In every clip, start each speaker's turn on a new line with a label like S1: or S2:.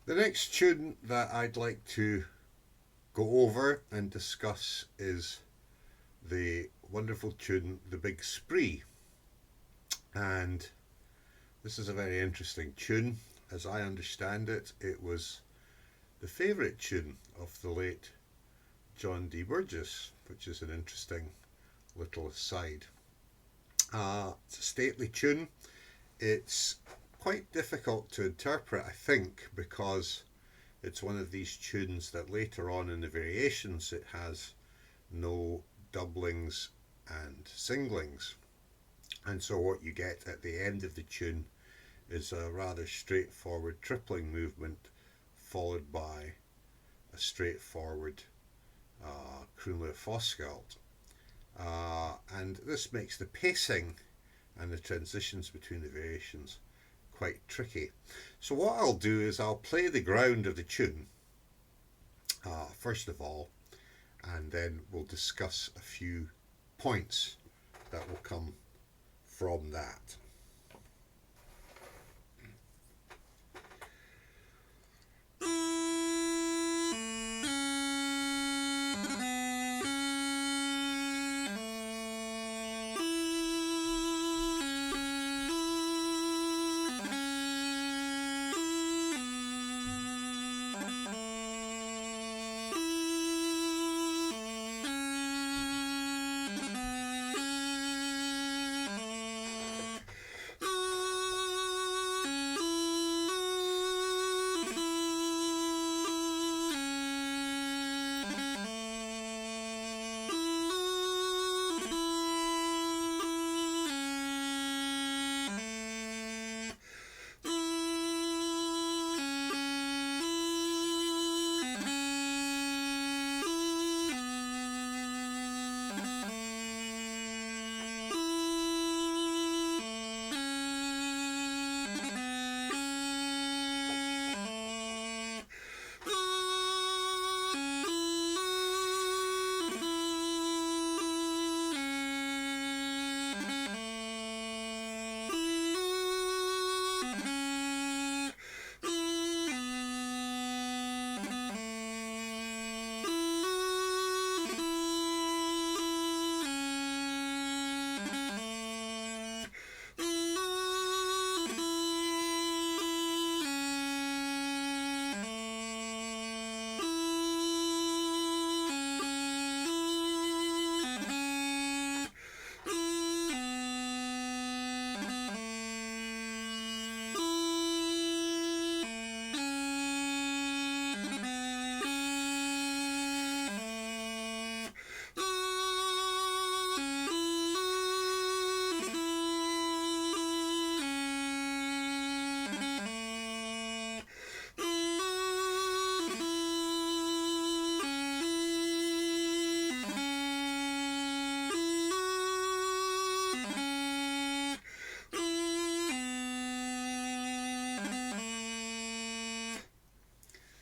S1: The next tune that I'd like to go over and discuss is the wonderful tune The Big Spree. And this is a very interesting tune. As I understand it, it was the favourite tune of the late John D. Burgess, which is an interesting little aside. It's a stately tune. It's quite difficult to interpret, I think, because it's one of these tunes that later on in the variations it has no doublings and singlings. And so what you get at the end of the tune is a rather straightforward tripling movement followed by a straightforward Crunle Foscalt. And this makes the pacing and the transitions between the variations quite tricky. So what I'll do is I'll play the ground of the tune first of all, and then we'll discuss a few points that will come from that.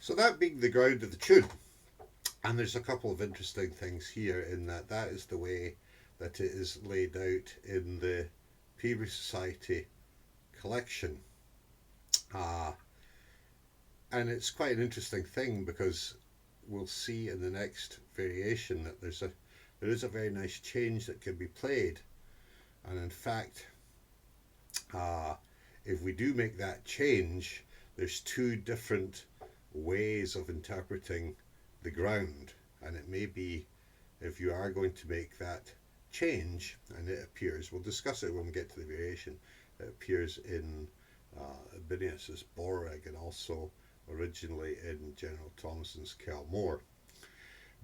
S1: So that being the ground of the tune, and there's a couple of interesting things here in that that is the way that it is laid out in the Peabody Society collection. Uh, and it's quite an interesting thing because we'll see in the next variation that there is a very nice change that can be played. And in fact, uh, if we do make that change, there's two different ways of interpreting the ground. And it may be, if you are going to make that change, and it appears, we'll discuss it when we get to the variation, it appears in Binias's Borreg and also originally in General Thomason's Kelmore.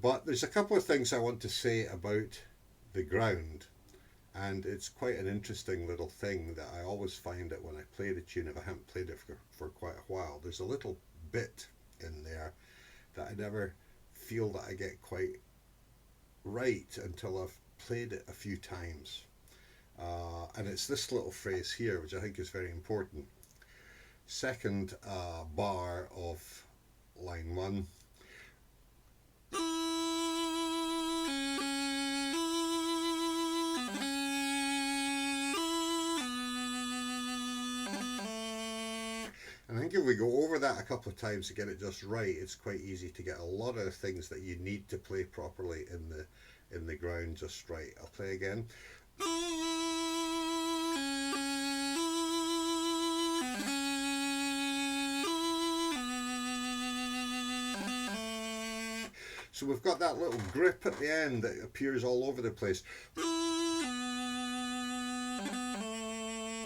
S1: But there's a couple of things I want to say about the ground, and it's quite an interesting little thing that I always find that when I play the tune, if I haven't played it for quite a while, there's a little bit in there that I never feel that I get quite right until I've played it a few times. And it's this little phrase here, which I think is very important. Second bar of line one. And I think if we go over that a couple of times to get it just right, it's quite easy to get a lot of the things that you need to play properly in the ground just right. I'll play again. So we've got that little grip at the end that appears all over the place.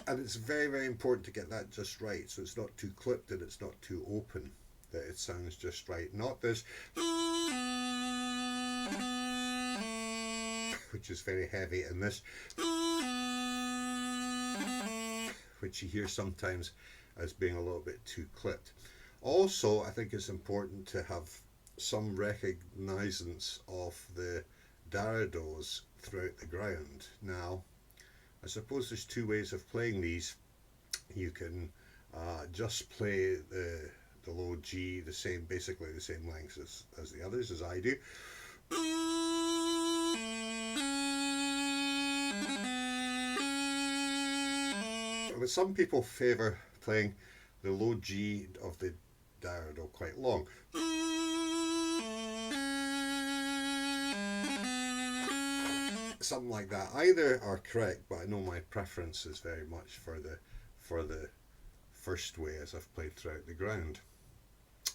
S1: And it's very, very important to get that just right, so it's not too clipped and it's not too open, that it sounds just right. Not this, which is very heavy, and this, which you hear sometimes as being a little bit too clipped. Also, I think it's important to have some recognizance of the darados throughout the ground. Now, I suppose there's two ways of playing these. You can just play the low G the same, basically the same length as the others, as I do. But some people favour playing the low G of the darado quite long. Something like that. Either are correct, but I know my preference is very much for the first way as I've played throughout the ground.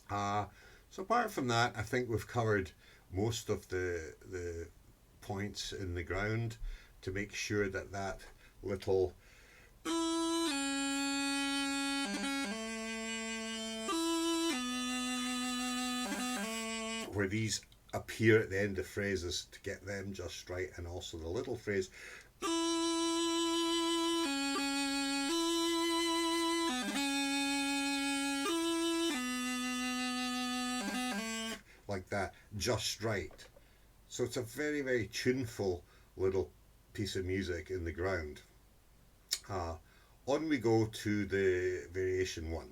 S1: So apart from that, I think we've covered most of the points in the ground to make sure that that little where these appear at the end of phrases, to get them just right, and also the little phrase like that, just right. So it's a very, very tuneful little piece of music in the ground. On we go to the variation 1.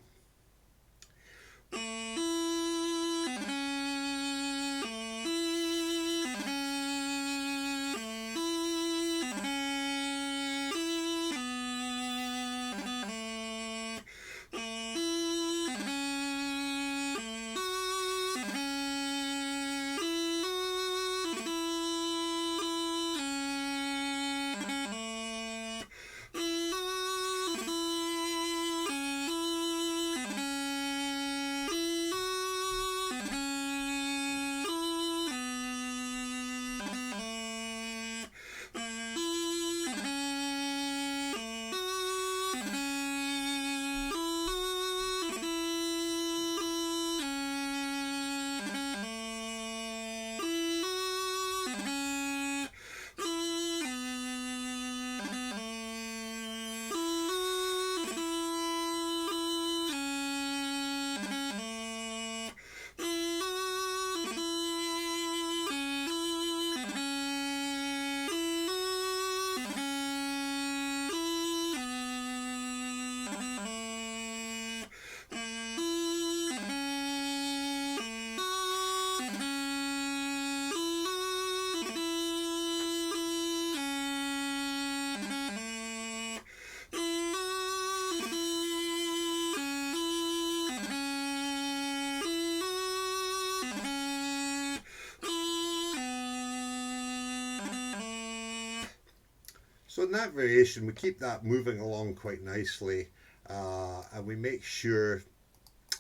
S1: So in that variation, we keep that moving along quite nicely, and we make sure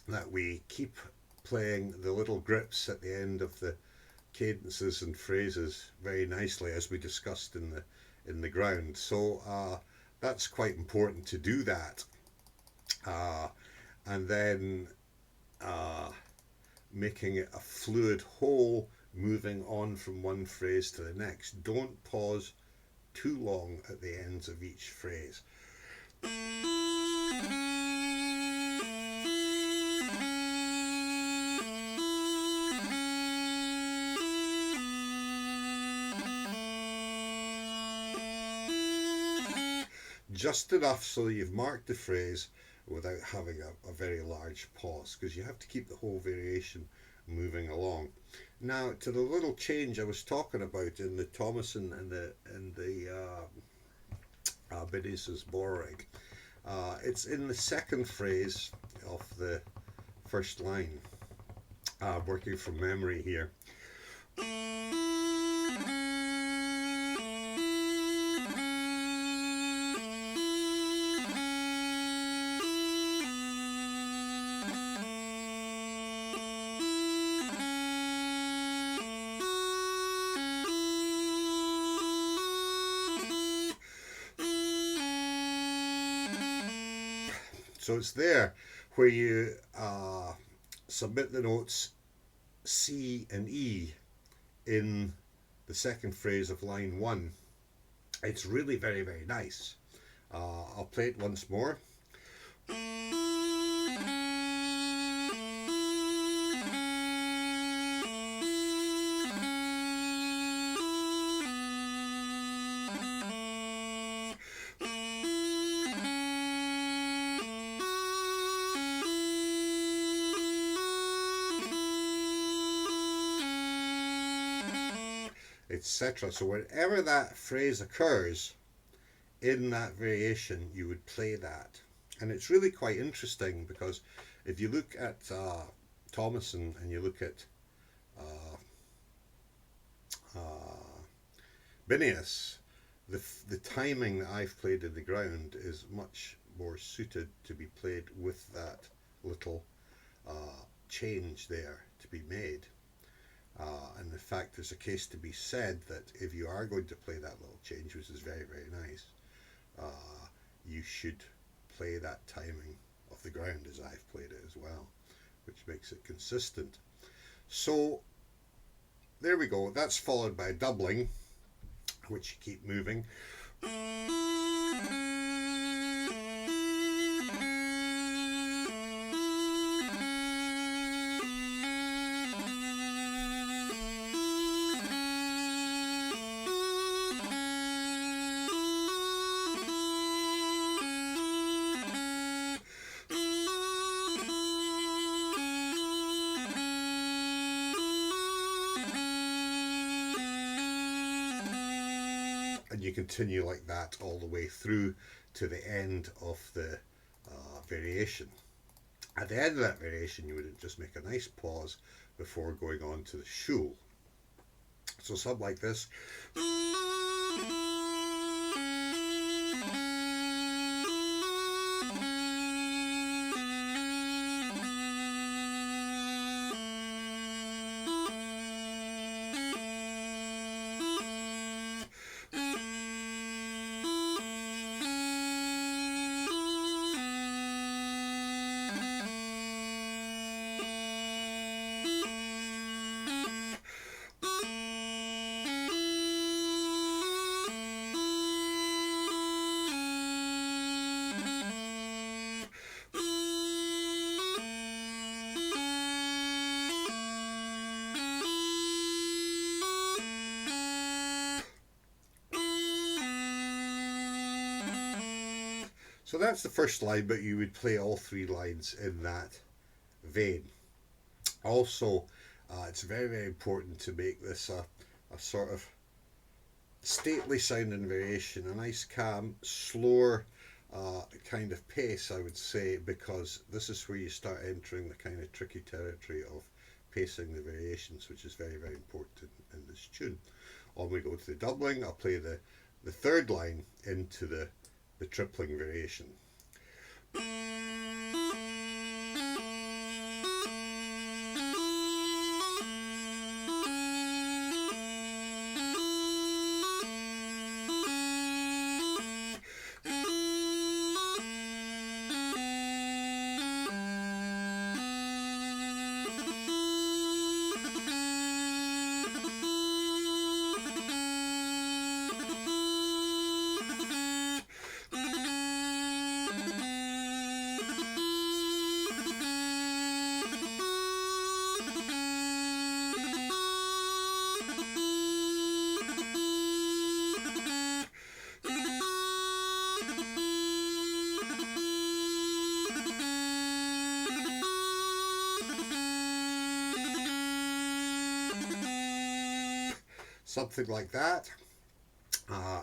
S1: that we keep playing the little grips at the end of the cadences and phrases very nicely, as we discussed in the ground. So that's quite important to do that, and then making it a fluid whole, moving on from one phrase to the next. Don't pause too long at the ends of each phrase. Just enough so that you've marked the phrase without having a very large pause, because you have to keep the whole variation moving along. Now, to the little change I was talking about in the Thomasson and the Bedizes Boreg, it's in the second phrase of the first line, working from memory here. So it's there where you submit the notes C and E in the second phrase of line 1. It's really very, very nice. I'll play it once more. Etc. So whenever that phrase occurs in that variation, you would play that. And it's really quite interesting because if you look at Thomasson and you look at Binnius, the timing that I've played in the ground is much more suited to be played with that little change there to be made. And in fact, there's a case to be said that if you are going to play that little change, which is very, very nice, you should play that timing of the ground as I've played it as well, which makes it consistent. So there we go. That's followed by doubling, which you keep moving. And you continue like that all the way through to the end of the variation. At the end of that variation, you would just make a nice pause before going on to the shul. So something like this. So that's the first line, but you would play all 3 lines in that vein. Also, it's very, very important to make this a sort of stately sounding variation, a nice, calm, slower kind of pace, I would say, because this is where you start entering the kind of tricky territory of pacing the variations, which is very, very important in this tune. On we go to the doubling. I'll play the third line into the tripling variation. Something like that.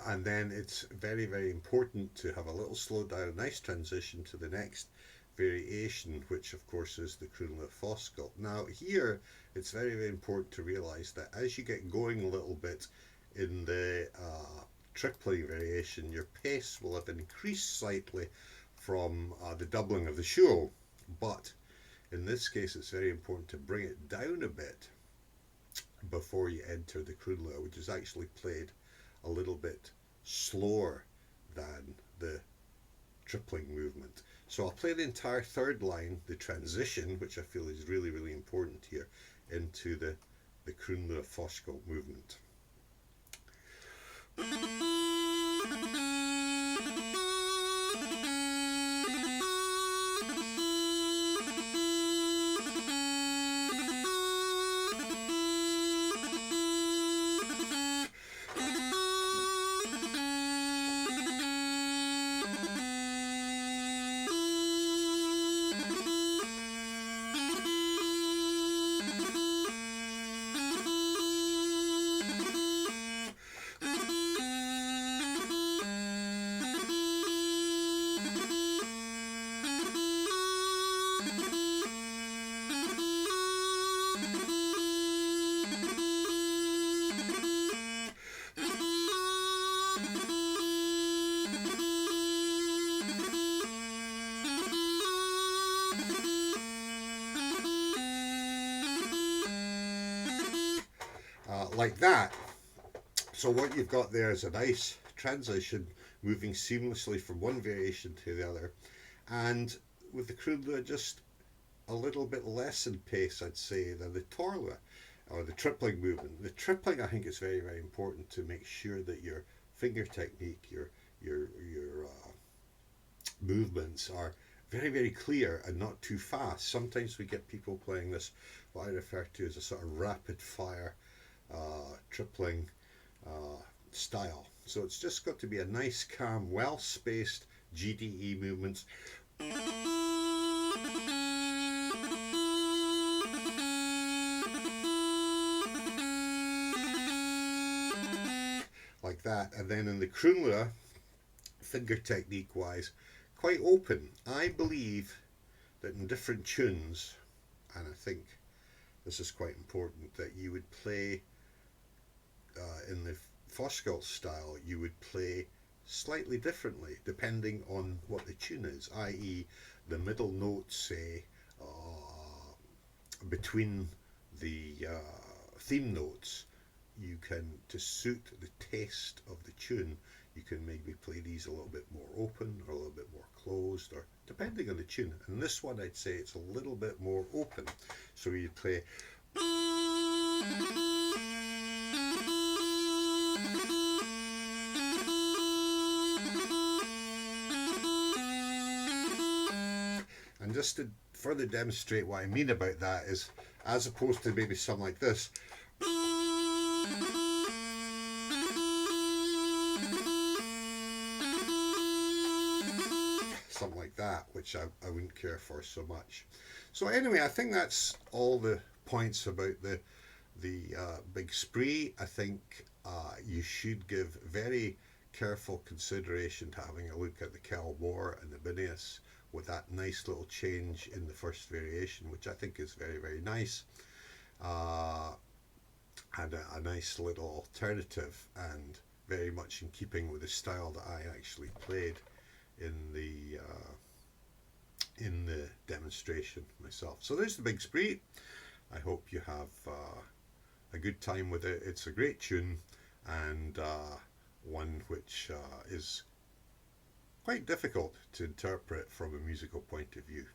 S1: And then it's very, very important to have a little slow down, nice transition to the next variation, which of course is the Kroonler Foskel. Now here it's very, very important to realise that as you get going a little bit in the tripling variation, your pace will have increased slightly from the doubling of the show, but in this case it's very important to bring it down a bit before you enter the Kroonler, which is actually played a little bit slower than the tripling movement. So I'll play the entire third line, the transition, which I feel is really, really important here, into the Kroonler Foskel movement. Like that. So what you've got there is a nice transition moving seamlessly from one variation to the other, and with the Kroonler just a little bit less in pace, I'd say, than the Torla or the tripling movement. The tripling, I think, is very, very important to make sure that your finger technique, your movements are very, very clear and not too fast. Sometimes we get people playing this, what I refer to as a sort of rapid fire tripling style. So it's just got to be a nice, calm, well spaced GDE movements. Like that. And then in the Kroonler, finger technique wise, quite open. I believe that in different tunes, and I think this is quite important, that you would play in the Foskel style, you would play slightly differently depending on what the tune is, i.e. the middle notes, say, between the theme notes, you can, to suit the taste of the tune, you can maybe play these a little bit more open or a little bit more closed, or depending on the tune. And this one, I'd say it's a little bit more open. So you play and just to further demonstrate what I mean about that is, as opposed to maybe something like this, something like that, which I wouldn't care for so much. So anyway, I think that's all the points about the big spree. I think you should give very careful consideration to having a look at the Kelmore and the Binnius, with that nice little change in the first variation, which I think is very, very nice, and a nice little alternative, and very much in keeping with the style that I actually played in the demonstration myself. So there's the big spree. I hope you have a good time with it. It's a great tune, and one which is quite difficult to interpret from a musical point of view.